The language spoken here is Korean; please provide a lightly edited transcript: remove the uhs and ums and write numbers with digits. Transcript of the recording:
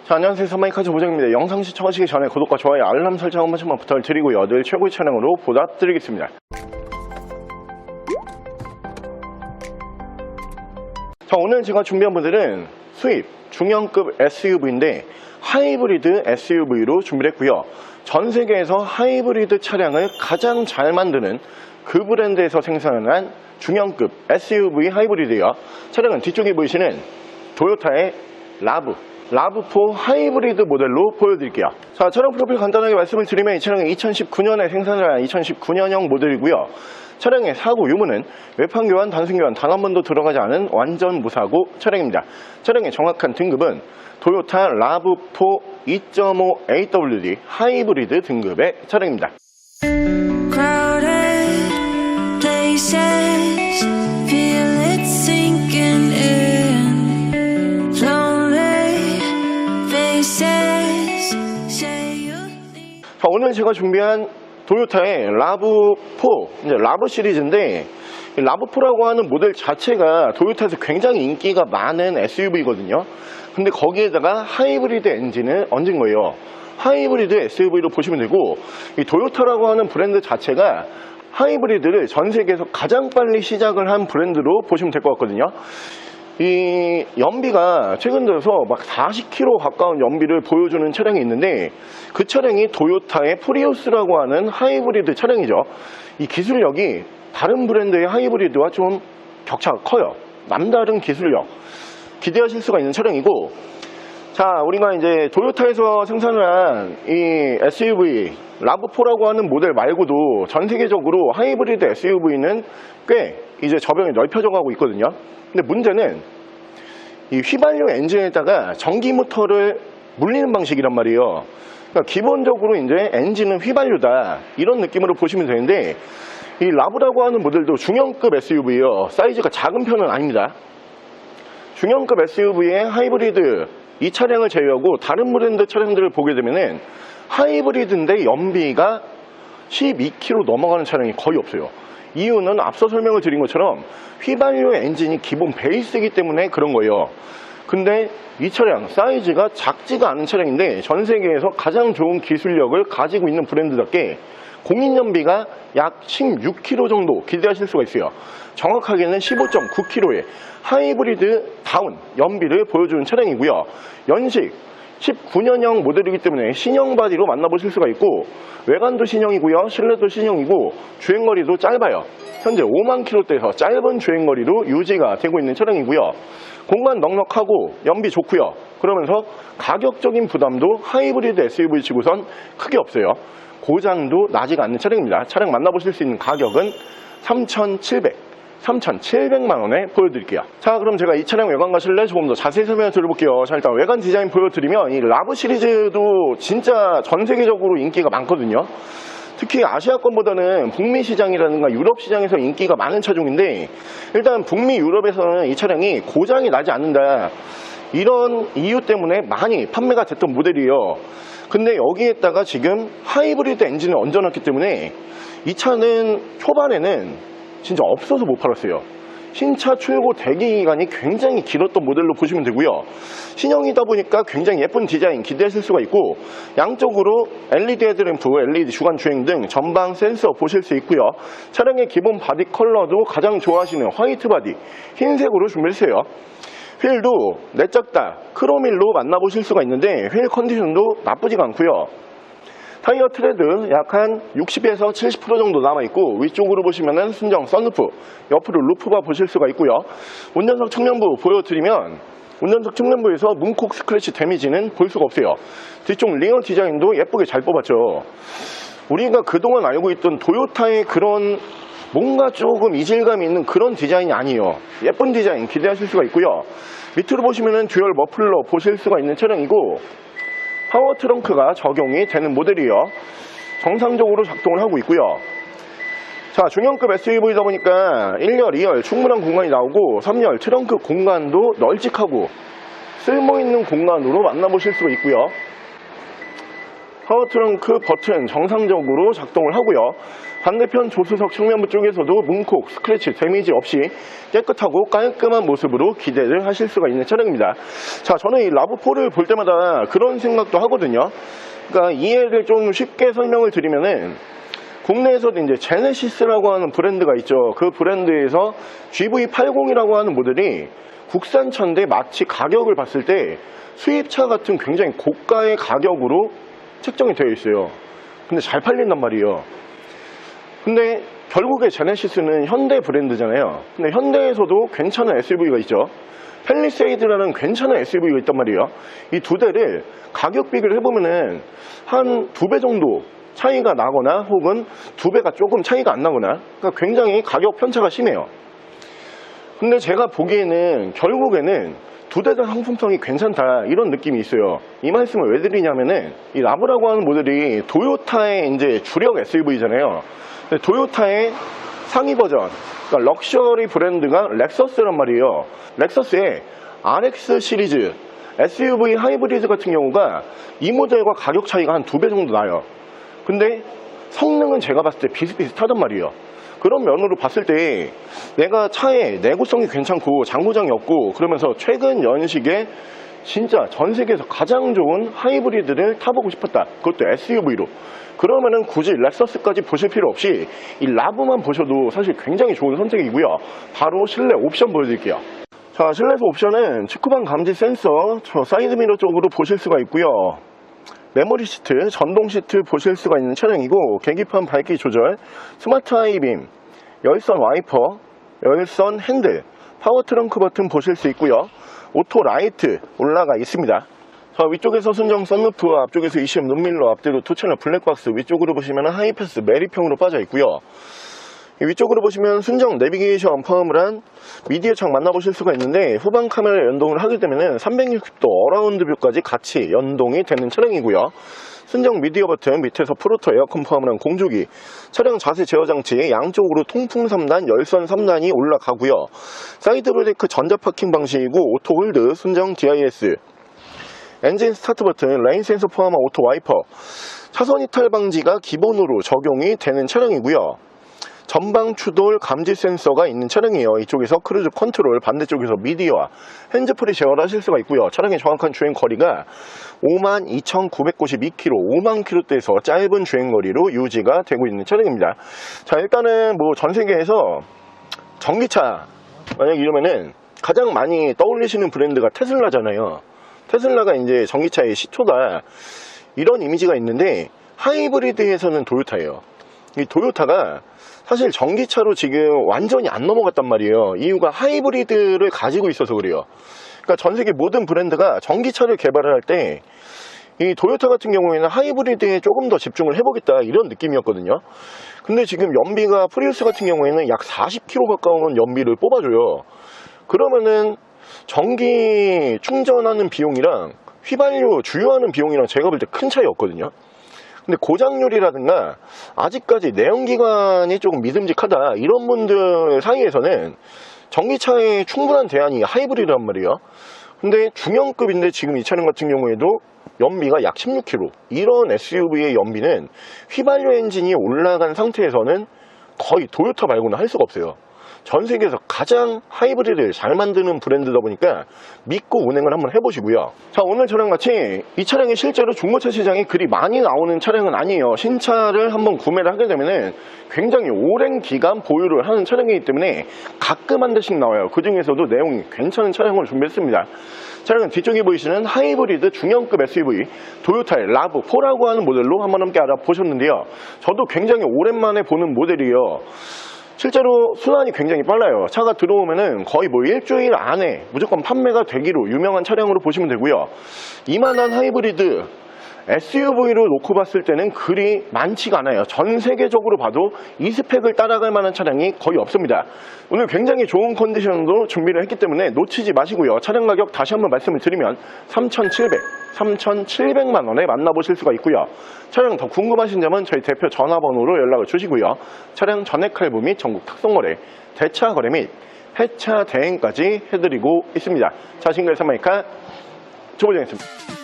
자, 안녕하세요. 선마이카즈 보정입니다. 영상 시청하시기 전에 구독과 좋아요, 알람 설정 한 번씩만 부탁드리고요. 늘 최고의 촬영으로 보답드리겠습니다. 자, 오늘 제가 준비한 모델은 수입 중형급 SUV인데 하이브리드 SUV로 준비를 했고요. 전 세계에서 하이브리드 차량을 가장 잘 만드는 그 브랜드에서 생산한 중형급 SUV 하이브리드예요. 차량은 뒤쪽에 보이시는 도요타의 라브4 하이브리드 모델로 보여드릴게요. 자, 차량 프로필 간단하게 말씀을 드리면 이 차량은 2019년에 생산을 한 2019년형 모델이고요. 차량의 사고 유무는 외판 교환, 단순 교환 단 한 번도 들어가지 않은 완전 무사고 차량입니다. 차량의 정확한 등급은 도요타 라브4 2.5 AWD 하이브리드 등급의 차량입니다. 자, 오늘 제가 준비한 도요타의 라브4, 이제 라브 시리즈인데 라브4라고 하는 모델 자체가 도요타에서 굉장히 인기가 많은 SUV거든요. 근데 거기에다가 하이브리드 엔진을 얹은 거예요. 하이브리드 SUV로 보시면 되고, 이 도요타라고 하는 브랜드 자체가 하이브리드를 전 세계에서 가장 빨리 시작을 한 브랜드로 보시면 될 것 같거든요. 이 연비가 최근 들어서 막 40km 가까운 연비를 보여주는 차량이 있는데, 그 차량이 도요타의 프리우스라고 하는 하이브리드 차량이죠. 이 기술력이 다른 브랜드의 하이브리드와 좀 격차가 커요. 남다른 기술력 기대하실 수가 있는 차량이고, 자, 우리가 이제 도요타에서 생산을 한 이 SUV 라브4라고 하는 모델 말고도 전 세계적으로 하이브리드 SUV는 꽤 이제 저변이 넓혀져 가고 있거든요. 근데 문제는 이 휘발유 엔진에다가 전기 모터를 물리는 방식이란 말이에요. 그러니까 기본적으로 이제 엔진은 휘발유다, 이런 느낌으로 보시면 되는데, 이 라브라고 하는 모델도 중형급 SUV예요. 사이즈가 작은 편은 아닙니다. 중형급 SUV의 하이브리드 이 차량을 제외하고 다른 브랜드 차량들을 보게 되면은 하이브리드인데 연비가 12km 넘어가는 차량이 거의 없어요. 이유는 앞서 설명을 드린 것처럼 휘발유 엔진이 기본 베이스이기 때문에 그런 거예요. 근데 이 차량 사이즈가 작지가 않은 차량인데 전 세계에서 가장 좋은 기술력을 가지고 있는 브랜드답게 공인연비가 약 16km 정도 기대하실 수가 있어요. 정확하게는 15.9km의 하이브리드 다운 연비를 보여주는 차량이고요. 연식 19년형 모델이기 때문에 신형 바디로 만나보실 수가 있고, 외관도 신형이고요, 실내도 신형이고, 주행거리도 짧아요. 현재 5만 km대에서 짧은 주행거리로 유지가 되고 있는 차량이고요. 공간 넉넉하고 연비 좋고요. 그러면서 가격적인 부담도 하이브리드 SUV 치고선 크게 없어요. 고장도 나지가 않는 차량입니다. 차량 만나보실 수 있는 가격은 3,700만 원에 보여드릴게요. 자, 그럼 제가 이 차량 외관과 실내 조금 더 자세히 설명을 드려볼게요. 자, 일단 외관 디자인 보여드리면 이 라브 시리즈도 진짜 전 세계적으로 인기가 많거든요. 특히 아시아권보다는 북미 시장이라든가 유럽 시장에서 인기가 많은 차종인데, 일단 북미 유럽에서는 이 차량이 고장이 나지 않는다, 이런 이유 때문에 많이 판매가 됐던 모델이에요. 근데 여기에다가 지금 하이브리드 엔진을 얹어놨기 때문에 이 차는 초반에는 진짜 없어서 못 팔았어요. 신차 출고 대기 기간이 굉장히 길었던 모델로 보시면 되고요. 신형이다 보니까 굉장히 예쁜 디자인 기대하실 수가 있고, 양쪽으로 LED 헤드램프, LED 주간 주행 등 전방 센서 보실 수 있고요. 차량의 기본 바디 컬러도 가장 좋아하시는 화이트 바디 흰색으로 준비했어요. 휠도 내짝다 크롬일로 만나보실 수가 있는데 휠 컨디션도 나쁘지가 않고요. 타이어 트레드 약 한 60에서 70% 정도 남아있고, 위쪽으로 보시면은 순정 썬루프, 옆으로 루프바 보실 수가 있고요. 운전석 측면부 보여드리면 운전석 측면부에서 문콕 스크래치 데미지는 볼 수가 없어요. 뒤쪽 리어 디자인도 예쁘게 잘 뽑았죠. 우리가 그동안 알고 있던 도요타의 그런 뭔가 조금 이질감이 있는 그런 디자인이 아니에요. 예쁜 디자인 기대하실 수가 있고요. 밑으로 보시면은 듀얼 머플러 보실 수가 있는 차량이고, 파워 트렁크가 적용이 되는 모델이에요. 정상적으로 작동을 하고 있고요. 자, 중형급 SUV이다 보니까 1열, 2열 충분한 공간이 나오고, 3열 트렁크 공간도 널찍하고 쓸모있는 공간으로 만나보실 수가 있고요. 파워 트렁크 버튼 정상적으로 작동을 하고요. 반대편 조수석 측면부 쪽에서도 문콕, 스크래치, 데미지 없이 깨끗하고 깔끔한 모습으로 기대를 하실 수가 있는 차량입니다. 자, 저는 이 라브4를 볼 때마다 그런 생각도 하거든요. 그러니까 이해를 좀 쉽게 설명을 드리면은, 국내에서도 이제 제네시스라고 하는 브랜드가 있죠. 그 브랜드에서 GV80이라고 하는 모델이 국산차인데 마치 가격을 봤을 때 수입차 같은 굉장히 고가의 가격으로 책정이 되어 있어요. 근데 잘 팔린단 말이에요. 근데 결국에 제네시스는 현대 브랜드잖아요. 근데 현대에서도 괜찮은 SUV가 있죠. 팰리세이드라는 괜찮은 SUV가 있단 말이에요. 이 두 대를 가격 비교를 해보면은 한 2배 정도 차이가 나거나 혹은 2배가 조금 차이가 안 나거나, 그러니까 굉장히 가격 편차가 심해요. 근데 제가 보기에는 결국에는 두 대 다 상품성이 괜찮다, 이런 느낌이 있어요. 이 말씀을 왜 드리냐면은, 이 라브라고 하는 모델이 도요타의 이제 주력 SUV잖아요. 도요타의 상위 버전, 그러니까 럭셔리 브랜드가 렉서스란 말이에요. 렉서스의 RX 시리즈 SUV 하이브리드 같은 경우가 이 모델과 가격 차이가 한 2배 정도 나요. 근데 성능은 제가 봤을 때 비슷비슷하단 말이에요. 그런 면으로 봤을 때 내가 차에 내구성이 괜찮고 장고장이 없고 그러면서 최근 연식에 진짜 전 세계에서 가장 좋은 하이브리드를 타보고 싶었다, 그것도 SUV로, 그러면은 굳이 렉서스까지 보실 필요 없이 이 라브만 보셔도 사실 굉장히 좋은 선택이고요. 바로 실내 옵션 보여드릴게요. 자, 실내에서 옵션은 측후방 감지 센서, 저 사이드미러 쪽으로 보실 수가 있고요. 메모리 시트, 전동 시트 보실 수가 있는 차량이고, 계기판 밝기 조절, 스마트 하이빔, 열선 와이퍼, 열선 핸들, 파워 트렁크 버튼 보실 수 있고요. 오토 라이트 올라가 있습니다. 자, 위쪽에서 순정 썬루프, 앞쪽에서 20 룸밀러, 앞뒤로 2채널 블랙박스, 위쪽으로 보시면 하이패스 메리평으로 빠져 있고요. 위쪽으로 보시면 순정 내비게이션 포함을 한 미디어 창 만나보실 수가 있는데, 후방 카메라 연동을 하게 되면 360도 어라운드 뷰까지 같이 연동이 되는 차량이고요. 순정 미디어 버튼, 밑에서 프로토 에어컨 포함을 한 공조기, 차량 자세 제어 장치, 양쪽으로 통풍 3단, 열선 3단이 올라가고요. 사이드 브레이크 전자 파킹 방식이고, 오토 홀드, 순정 DIS, 엔진 스타트 버튼, 레인 센서 포함한 오토 와이퍼, 차선 이탈 방지가 기본으로 적용이 되는 차량이고요. 전방 추돌 감지 센서가 있는 차량이에요. 이쪽에서 크루즈 컨트롤, 반대쪽에서 미디어와 핸즈프리 제어를 하실 수가 있고요. 차량의 정확한 주행 거리가 52,992km, 5만 km대에서 짧은 주행거리로 유지가 되고 있는 차량입니다. 자, 일단은 뭐 전 세계에서 전기차 만약 이러면은 가장 많이 떠올리시는 브랜드가 테슬라잖아요. 테슬라가 이제 전기차의 시초다, 이런 이미지가 있는데, 하이브리드에서는 도요타예요. 이 도요타가 사실 전기차로 지금 완전히 안 넘어갔단 말이에요. 이유가 하이브리드를 가지고 있어서 그래요. 그러니까 전 세계 모든 브랜드가 전기차를 개발을 할 때 이 도요타 같은 경우에는 하이브리드에 조금 더 집중을 해보겠다, 이런 느낌이었거든요. 근데 지금 연비가 프리우스 같은 경우에는 약 40km 가까운 연비를 뽑아줘요. 그러면은 전기 충전하는 비용이랑 휘발유 주유하는 비용이랑 제가 볼 때 큰 차이 없거든요. 근데 고장률이라든가 아직까지 내연기관이 조금 믿음직하다, 이런 분들 사이에서는 전기차에 충분한 대안이 하이브리드란 말이에요. 근데 중형급인데 지금 이 차량 같은 경우에도 연비가 약 16km, 이런 SUV의 연비는 휘발유 엔진이 올라간 상태에서는 거의 도요타 말고는 할 수가 없어요. 전 세계에서 가장 하이브리드를 잘 만드는 브랜드다 보니까 믿고 운행을 한번 해보시고요. 자, 오늘 저랑 같이 이 차량이 실제로 중고차 시장에 그리 많이 나오는 차량은 아니에요. 신차를 한번 구매를 하게 되면은 굉장히 오랜 기간 보유를 하는 차량이기 때문에 가끔 한 대씩 나와요. 그 중에서도 내용이 괜찮은 차량을 준비했습니다. 차량은 뒤쪽에 보이시는 하이브리드 중형급 SUV 도요타의 라브4라고 하는 모델로 한번 함께 알아보셨는데요. 저도 굉장히 오랜만에 보는 모델이에요. 실제로 순환이 굉장히 빨라요. 차가 들어오면은 거의 뭐 일주일 안에 무조건 판매가 되기로 유명한 차량으로 보시면 되고요. 이만한 하이브리드 SUV로 놓고 봤을 때는 그리 많지가 않아요. 전 세계적으로 봐도 이 스펙을 따라갈 만한 차량이 거의 없습니다. 오늘 굉장히 좋은 컨디션으로 준비를 했기 때문에 놓치지 마시고요. 차량 가격 다시 한번 말씀을 드리면 3,700만 원에 만나보실 수가 있고요. 차량 더 궁금하신 점은 저희 대표 전화번호로 연락을 주시고요. 차량 전액 할부 및 전국 탁송거래, 대차 거래 및 폐차 대행까지 해드리고 있습니다. 자신과의 사마이카 조보정이었습니다.